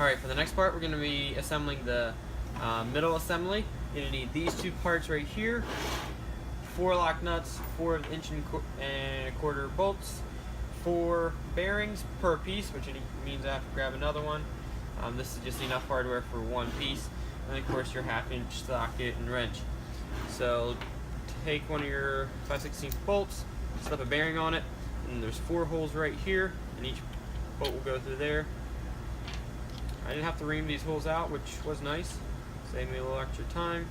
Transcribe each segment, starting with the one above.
Alright, for the next part we're going to be assembling the middle assembly. You're going to need these two parts right here, 4 lock nuts, 4 1 1/4 bolts, 4 bearings per piece, which means I have to grab another one. This is just enough hardware for one piece, and of course your 1/2 inch socket and wrench. So take one of your 5/16 bolts, slip a bearing on it, and there's 4 holes right here, and each bolt will go through there. I didn't have to ream these holes out, which was nice. Saved me a little extra time.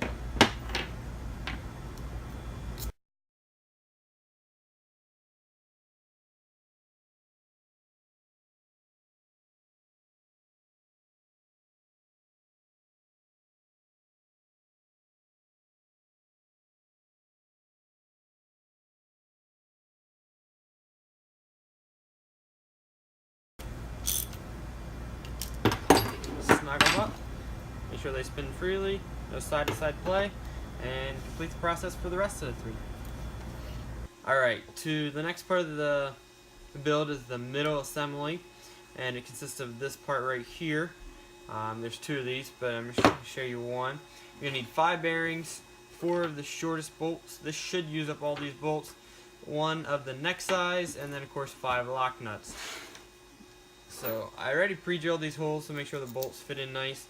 Snug them up. Make sure they spin freely, no side-to-side play, and complete the process for the rest of the 3. Alright, to the next part of the build is the middle assembly, and it consists of this part right here. There's 2 of these, but I'm just going to show you one. You're going to need 5 bearings, 4 of the shortest bolts. This should use up all these bolts. 1 of the neck size, and then of course 5 lock nuts. So I already pre-drilled these holes to make sure the bolts fit in nice.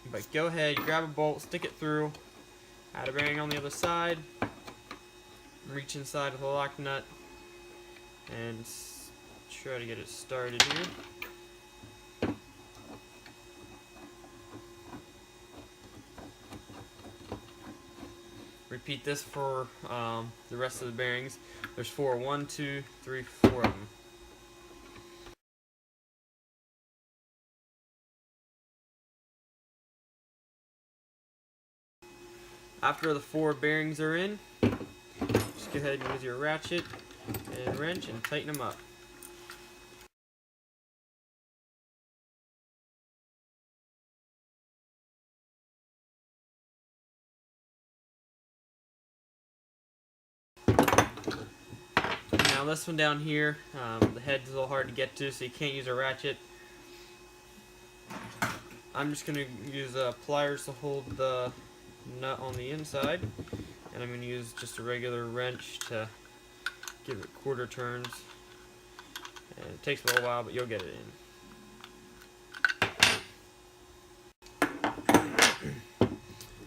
But go ahead, grab a bolt, stick it through, add a bearing on the other side, reach inside with a lock nut, and try to get it started here. Repeat this for the rest of the bearings. There's 4, 1, 2, 3, 4 of them. After the 4 bearings are in, just go ahead and use your ratchet and wrench and tighten them up. Now this one down here, the head's a little hard to get to, so you can't use a ratchet. I'm just going to use pliers to hold the nut on the inside, and I'm going to use just a regular wrench to give it 1/4 turns. And it takes a little while, but you'll get it in.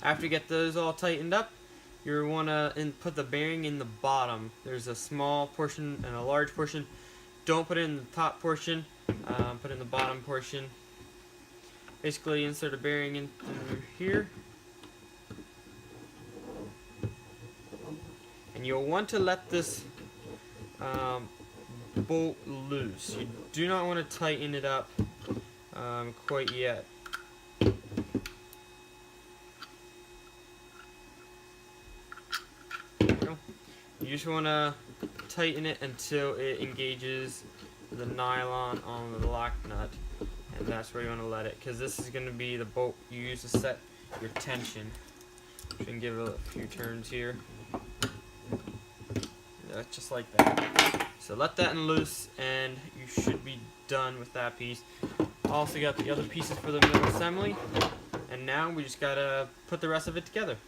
After you get those all tightened up, you want to put the bearing in the bottom. There's a small portion and a large portion. Don't put it in the top portion, put it in the bottom portion. Basically insert a bearing in through here. And you'll want to let this bolt loose. You do not want to tighten it up quite yet. You just want to tighten it until it engages the nylon on the lock nut, and that's where you want to let it, because this is going to be the bolt you use to set your tension. You can give it a few turns here. Just like that. So let that in loose, and you should be done with that piece. Also got the other pieces for the middle assembly, and now we just gotta put the rest of it together.